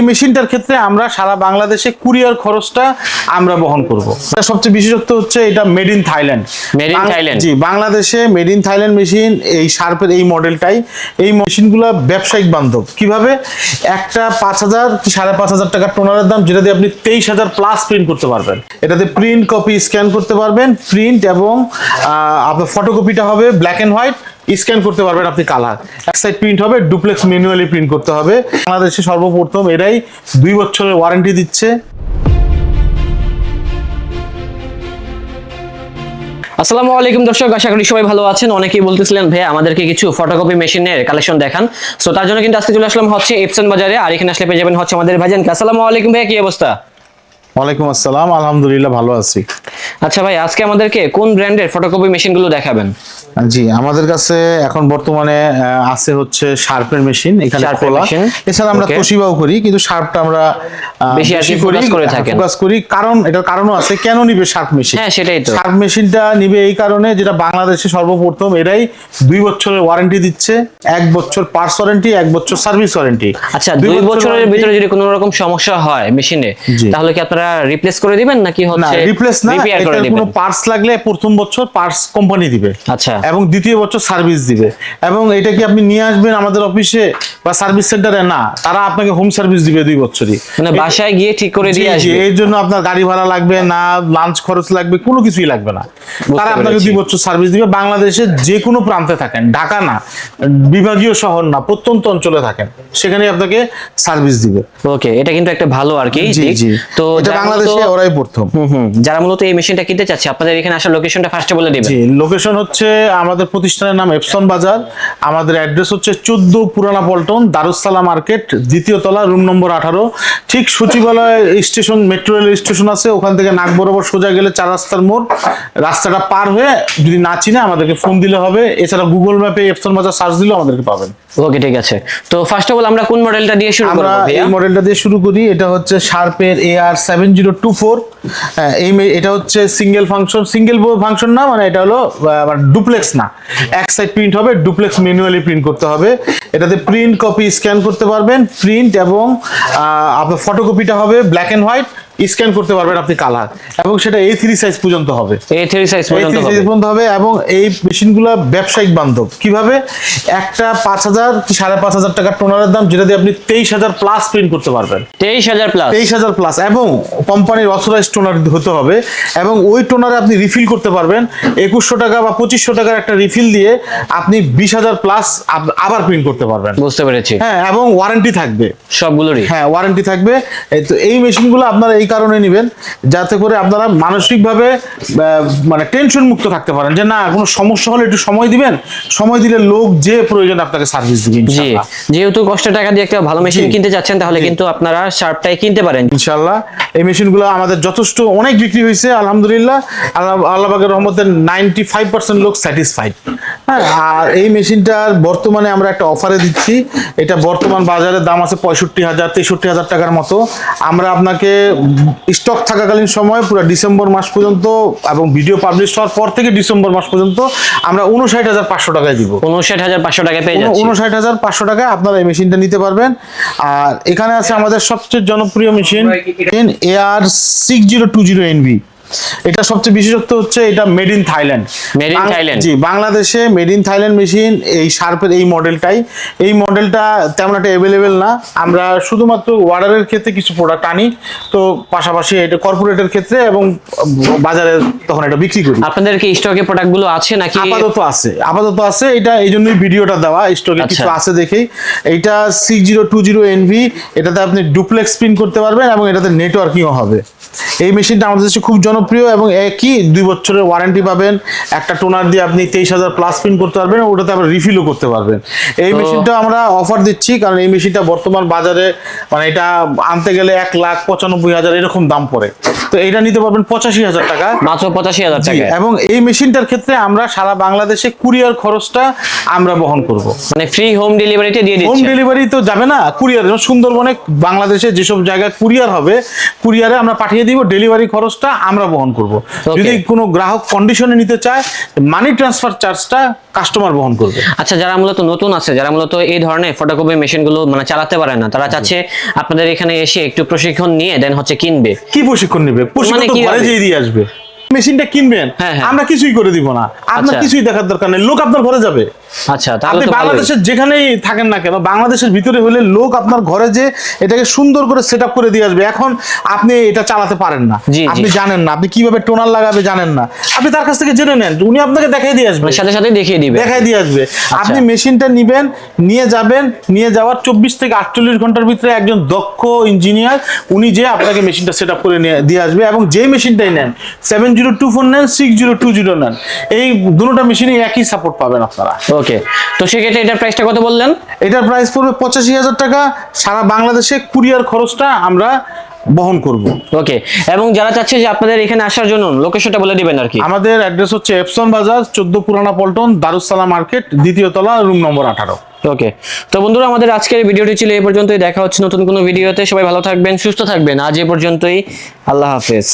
মেশিনটার ক্ষেত্রে আমরা সারা বাংলাদেশে কুরিয়ার খরচটা আমরা বহন করব। এটা সবচেয়ে বিশেষত্ব হচ্ছে এটা made in Thailand. Made in Thailand, জি, বাংলাদেশে মেড ইন থাইল্যান্ড মেশিন, এই শার্পের এই মডেলটাই। এই মেশিনগুলো ব্যবসায়িক বান্ধব। কিভাবে? একটা 5,000 কি 5,500 টাকার টোনারের দাম, যেটা দিয়ে আপনি 23,000 প্লাস প্রিন্ট করতে পারবেন। এটাতে প্রিন্ট, কপি, স্ক্যান করতে পারবেন। প্রিন্ট এবং আপনার ফটোকপিটা হবে ব্ল্যাক এন্ড হোয়াইট, স্ক্যান করতে পারবেন আপনি কালার। এক সাইড প্রিন্ট হবে, ডুপ্লেক্স ম্যানুয়ালি প্রিন্ট করতে হবে। বাংলাদেশে সর্বপ্রথম এরাই 2 বছরের ওয়ারেন্টি দিচ্ছে। আসসালামু আলাইকুম দর্শক, আশা করি সবাই ভালো আছেন। অনেকেই বলতেছিলেন ভাই আমাদেরকে কিছু ফটোকপি মেশিনের কালেকশন দেখান। সো তার জন্য কিন্তু আজকে চলে আসলাম হচ্ছে এপসন বাজারে। আর এখানে আসলে পেয়ে যাবেন হচ্ছে আমাদের ভাইজানকে। আসসালামু আলাইকুম ভাই, কি অবস্থা? ওয়ালাইকুম আসসালাম, আলহামদুলিল্লাহ ভালো আছি। আচ্ছা ভাই, আজকে আমাদেরকে কোন ব্র্যান্ডের ফটোকপি মেশিনগুলো দেখাবেন? জি, আমাদের কাছে এখন বর্তমানে আছে হচ্ছে শার্পের মেশিন এখানে খোলা। এছাড়া আমরা তোশিবাও করি, কিন্তু শার্পটা আমরা বেশি আর কি ফোকাস করে থাকেন। ফোকাস করি কারণ এটার কারণও আছে। কেন নিবে শার্প মেশিন? হ্যাঁ সেটাই তো। শার্প মেশিনটা নিবে এই কারণে, যেটা বাংলাদেশে সর্বপ্রথম এরাই 2 বছরের ওয়ারেন্টি দিচ্ছে। 1 বছর পার্টস ওয়ারেন্টি, 1 বছর সার্ভিস ওয়ারেন্টি। আচ্ছা, 2 বছরের ভিতরে যদি কোনো রকম সমস্যা হয় মেশিনে, তাহলে কি আপনারা রিপ্লেস করে দিবেন নাকি হচ্ছে? না, রিপ্লেস না, রিপেয়ার করে এটার দিবেন। কোনো পার্টস লাগলে প্রথম বছর পার্টস কোম্পানি দিবে। আচ্ছা। এবং দ্বিতীয় বছর সার্ভিস দিবে। এবং এটা কি আপনি নিয়ে আসবেন আমাদের অফিসে বা সার্ভিস সেন্টারে? না, তারা আপনাকে হোম সার্ভিস দিবে 2 বছরই। মানে বাসায় গিয়ে ঠিক করে দিয়ে আসবে। এর জন্য আপনার গাড়ি ভাড়া লাগবে না, লাঞ্চ খরচ লাগবে, কোনো কিছুই লাগবে না। তারা আপনাকে 2 বছর সার্ভিস দিবে। বাংলাদেশের যে কোনো প্রান্তে থাকেন, ঢাকা না, বিভাগীয় শহর না, প্রত্যন্ত অঞ্চলে থাকেন, সেখানে আপনাকে সার্ভিস দিবে। ওকে, এটা কিন্তু একটা ভালো আর কি। জি জি, তো এটা বাংলাদেশে ওরাই প্রথম। যারা মূলত এই মেশিনটা কিনতে চাচ্ছে, আপনাদের এখানে আসার লোকেশনটা ফার্স্টে বলে দিবেন। জি, লোকেশন হচ্ছে আমাদের প্রতিষ্ঠানের নাম এপসন বাজার। আমাদের অ্যাড্রেস হচ্ছে 14 পুরানা পল্টন, দারুসালাম মার্কেট, 2য় তলা, রুম নম্বর 18। ঠিক সচিবালয় স্টেশন, মেট্রো রেল স্টেশন আছে, ওখান থেকে নাক বরাবর সোজা গেলে 4 রাস্তার মোড়। রাস্তাটা পার হয়ে যদি না চিনে আমাদেরকে ফোন দিলে হবে। এছাড়া গুগল ম্যাপে এপসন বাজার সার্চ দিলেও আমাদেরকে পাবেন। ওকে, ঠিক আছে। তো ফার্স্ট অফ অল আমরা কোন মডেলটা দিয়ে শুরু করব ভাইয়া? এই মডেলটা দিয়ে শুরু করি। এটা হচ্ছে শার্পের AR7024। এটা হচ্ছে সিঙ্গেল ফাংশন না, মানে এটা হলো ডুপ্লেক্স না, এক সাইড প্রিন্ট হবে, ডুপ্লেক্স ম্যানুয়ালি প্রিন্ট করতে হবে। এটাতে প্রিন্ট, কপি, স্ক্যান করতে পারবেন। প্রিন্ট এবং আপনার ফটোকপিটা হবে ব্ল্যাক এন্ড হোয়াইট, স্ক্যান করতে পারবেন আপনি কালার। এবং সেটা A3 সাইজ পর্যন্ত হবে। A3 সাইজ পর্যন্ত হবে। এবং এই মেশিনগুলো ব্যবসায়িক বান্ধব। কিভাবে? একটা 5,000 কি 5,500 টাকার টোনারের দাম, যেটা দিয়ে আপনি 23,000 প্লাস প্রিন্ট করতে পারবেন। 23,000 প্লাস? 23,000 প্লাস, এবং কোম্পানির অথরাইজড টোনার হতে হবে। এবং ওই টোনারে আপনি রিফিল করতে পারবেন। 2,100 টাকা বা 2,500 টাকার একটা রিফিল দিয়ে আপনি 20,000 প্লাস আবার প্রিন্ট করতে পারবেন। বুঝতে পেরেছি। হ্যাঁ, এবং ওয়ারেন্টি থাকবে সবগুলোরই। হ্যাঁ, ওয়ারেন্টি থাকবে। তো এই মেশিনগুলো আপনারা এই কারণে নেবেন, যাতে করে আপনারা মানসিকভাবে মানে টেনশন মুক্ত থাকতে পারেন, যে না কোনো সমস্যা হলে একটু সময় দিবেন, সময় দিলে লোক যে প্রয়োজন আপনাকে সার্ভিস দিবে ইনশাআল্লাহ। যেহেতু কষ্ট টাকা দিয়ে একটা ভালো মেশিন কিনতে যাচ্ছেন, তাহলে কিন্তু আপনারা শার্পটাই কিনতে পারেন ইনশাআল্লাহ। এই মেশিনগুলো আমাদের যথেষ্ট অনেক বিক্রি হয়েছে আলহামদুলিল্লাহ। আল্লাহ পাকের রহমতে 95% লোক স্যাটিসফাইড। হ্যাঁ, আর এই মেশিনটার বর্তমানে আমরা একটা অফারে দিচ্ছি। এটা বর্তমান বাজারের দাম আছে 65,000 63,000 টাকার মতো। আমরা আপনাকে স্টক থাকাকালীন সময় পুরো ডিসেম্বর মাস পর্যন্ত, এবং ভিডিও পাবলিশ হওয়ার পর থেকে ডিসেম্বর মাস পর্যন্ত আমরা 59,500 টাকায় দিব। 59,500 টাকায় পেয়ে যাচ্ছি। 59,500 টাকায় আপনারা এই মেশিনটা নিতে পারবেন। আর এখানে আছে আমাদের সবচেয়ে জনপ্রিয় মেশিন AR6020NV। এটা সবচেয়ে বিশেষত্ব হচ্ছে এটা made in Thailand. Made in Thailand, জি, বাংলাদেশে মেড ইন থাইল্যান্ড মেশিন। এই শার্পের এই মডেলটাই। এই মডেলটা তেমন একটা অ্যাভেলেবেল না। আমরা শুধুমাত্র অর্ডারের ক্ষেত্রে কিছু প্রোডাক্ট আনি, তো পাশাপাশি এটা কর্পোরেটের ক্ষেত্রে এবং বাজারে তখন এটা বিক্রি করি। আপনাদের কি স্টকে প্রোডাক্টগুলো আছে নাকি? আপাতত আছে। এটা এই জন্যই ভিডিওটা দেওয়া, স্টকে কিছু আছে দেখেই। এইটা 6020NV। এটাতে আপনি ডুপ্লেক্স প্রিন্ট করতে পারবেন এবং এটাতে নেটওয়ার্কিংও হবে। এই মেশিনটা আমাদের কাছে খুব জনপ্রিয় এবং একই 2 বছরের ওয়ারেন্টি পাবেন। একটা টোনার দিয়ে আপনি 23,000 প্লাস প্রিন্ট করতে পারবেন, ওটাতে আবার রিফিলও করতে পারবেন। এই মেশিনটা আমরা অফার দিচ্ছি, কারণ এই মেশিনটা বর্তমান বাজারে মানে এটা আনতে গেলে 1,95,000 এরকম দাম পড়ে। তো এটা নিতে পারবেন 85,000 টাকা, মাত্র 85,000 টাকা। এবং এই মেশিনটার ক্ষেত্রে আমরা সারা বাংলাদেশে কুরিয়ার খরচটা আমরা বহন করব। মানে ফ্রি হোম ডেলিভারিতে দিয়ে দিচ্ছি। হোম ডেলিভারি তো যাবে না, কুরিয়ার। সুন্দরবনে বাংলাদেশে যেসব জায়গায় কুরিয়ার হবে, কুরিয়ারে আমরা পাঠিয়ে দিব, ডেলিভারি খরচটা আমরা বহন করব। যদি কোনো গ্রাহক কন্ডিশনে নিতে চায় মানি ট্রান্সফার চার্জটা কাস্টমার বহন করবে। আচ্ছা, যারা মূলত নতুন আছে, যারা মূলত এই ধরনের ফটোকপি মেশিনগুলো মানে চালাতে পারে না, তারা চাচ্ছে আপনাদের এখানে এসে একটু প্রশিক্ষণ নিয়ে দেন হচ্ছে কিনবে। কি প্রশিক্ষণ নেবে? প্রশিক্ষণ তো ঘরে যেয়ে দিয়ে আসবে। মেশিনটা কিনবেন, আমরা কিছুই করে দিব না, আপনার কিছুই দেখার দরকার নেই, লোক আপনার ঘরে যাবে। আচ্ছা, আপনি বাংলাদেশের যেখানেই থাকেন না কেন, বাংলাদেশের ভিতরে হলে লোক আপনার ঘরে যে এটাকে সুন্দর করে সেট আপ করে দিয়ে আসবে। এখন আপনি এটা চালাতে পারেন না, আপনি জানেন না, আপনি কিভাবে টোনার লাগাবে জানেন না, আপনি তার কাছ থেকে জেনে নেন, উনি আপনাকে দেখাই দিয়ে আসবে, সাথে সাথে দেখিয়ে দিবে, দেখাই দিয়ে আসবে। আপনি মেশিনটা নিবেন, নিয়ে যাবেন, নিয়ে যাওয়ার 24 থেকে 48 ঘন্টার ভিতরে একজন দক্ষ ইঞ্জিনিয়ার উনি যে আপনাকে মেশিনটা সেট আপ করে দিয়ে আসবে। এবং যে মেশিনটাই নেন, 7024 নেন, 6020 নেন, এই দুটোটা মেশিনে একই সাপোর্ট পাবেন আপনারা। ওকে, তো সেক্ষেত্রে এটার প্রাইসটা কত বললেন? এটার প্রাইস পড়বে 85,000 টাকা। সারা বাংলাদেশে কুরিয়ার খরচটা আমরা বহন করব। ওকে, এবং যারা চাচ্ছে যে আপনাদের এখানে আসার জন্য লোকেশনটা বলে দিবেন আর কি। আমাদের অ্যাড্রেস হচ্ছে এপসন বাজার 14 পুরানা পল্টন, দারুসালাম মার্কেট, 2য় তলা, রুম নম্বর 18। ওকে, তো বন্ধুরা আমাদের আজকের ভিডিওটি ছিল এই পর্যন্তই। দেখা হচ্ছে নতুন কোনো ভিডিওতে। সবাই ভালো থাকবেন, সুস্থ থাকবেন। আজ এ পর্যন্তই, আল্লাহ হাফেজ।